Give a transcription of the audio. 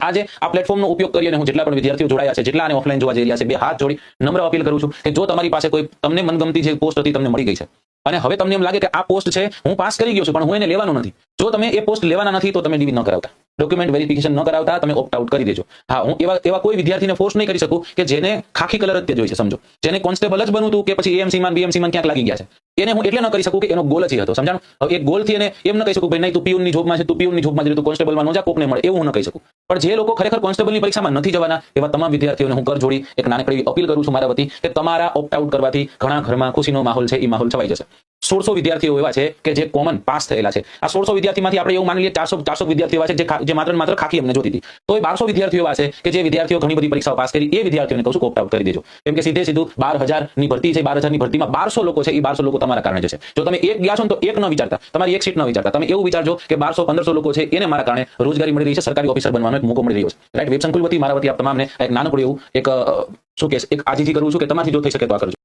આજે આ પ્લેટફોર્મનો ઉપયોગ કરીને હું જેટલા પણ વિદ્યાર્થીઓ જોડાયા છે, જેટલા આને ઓફલાઈન જોવા જઈ રહ્યા છે, બે હાથ જોડી નમ્ર અપીલ કરું છું કે જો તમારી પાસે કોઈ તમને મનગમતી જે પોસ્ટ હતી તમને મળી ગઈ છે અને હવે તમને એમ લાગે કે આ પોસ્ટ છે હું પાસ કરી ગયો છું પણ હું એને લેવાનો નથી, જો તમે એ પોસ્ટ લેવાના નથી તો તમે ડીવી ન કરાવતા, ડોક્યુમેન્ટ વેરિફિકેશન ન કરાવતા તમે ઓપ્ટ આઉટ કરી દેજો. હા, હું એવા કોઈ વિદ્યાર્થીને ફોર્સ નહીં કરી શકું કે જેને ખાખી કલર જ જોઈએ છે, સમજો, જેને કોન્સ્ટેબલ જ બનવું હતું કે પછી એએમસી માં બીએમસી માં ક્યાંક લાગી ગયા છે, એને હું એટલે ન કરી શકું કે એનો ગોલ જ હતો, સમજાણું? હવે એક ગોલ થી એને એમ ન કહી શકું ભાઈ નહીં તું પીયુનની જોબમાં છે, તું પીયુનની જોબમાં છે, તું કોન્સ્ટેબલમાં ન જા, કોકને મળે, એવું હું ન કહી શકું. પણ જે લોકો ખરેખર કોન્સ્ટેબલની પરીક્ષામાં નથી જવાના એવા તમામ વિદ્યાર્થીઓને હું કર જોડી એક નાનકડી અપીલ કરું છું મારા વતી કે તમારા ઓપ્ટ આઉટ કરવાથી ઘણા ઘરમાં ખુશીનો માહોલ છે એ માહોલ છવાઈ જશે. 1600 વિદ્યાર્થીઓ એવા છે કે જે કોમન પાસ થયેલા છે. આ 1600 વિદ્યાર્થીમાંથી આપણે એવું માની લઈએ 400 વિદ્યાર્થીઓ એવા છે જે માત્ર ને માત્ર ખાખી અમને જોતી હતી. તો એ 1200 વિદ્યાર્થીઓ એવા છે કે જે વિદ્યાર્થીઓ ઘણી બધી પરીક્ષાઓ પાસ કરી, એ વિદ્યાર્થીઓને કહું છું ઓપ્ટ આઉટ કરી દેજો. કેમ કે સીધે સીધું 12000 ની ભરતી છે, 12000 ની ભરતીમાં 1200 લોકો છે, એ 1200 લોકો તમારા કારણે જશે. જો તમે એક ગયા છો ને તો એક ન વિચારતા, તમારી એક સીટ ન વિચારતા, તમે એવું વિચારજો કે 1200 1500 લોકો છે એને મારા કારણે રોજગારી મળી રહી છે, સરકારી ઓફિસર બનવાનો એક મોકો મળી રહ્યો છે. રાઈટ, વેબ સંકુલ વતી મારા વતી આપ તમામને એક નાનકડું એવું એક શું કે એક આજીજી કરું છું કે તમારથી જો થઈ શકે તો આ કરજો.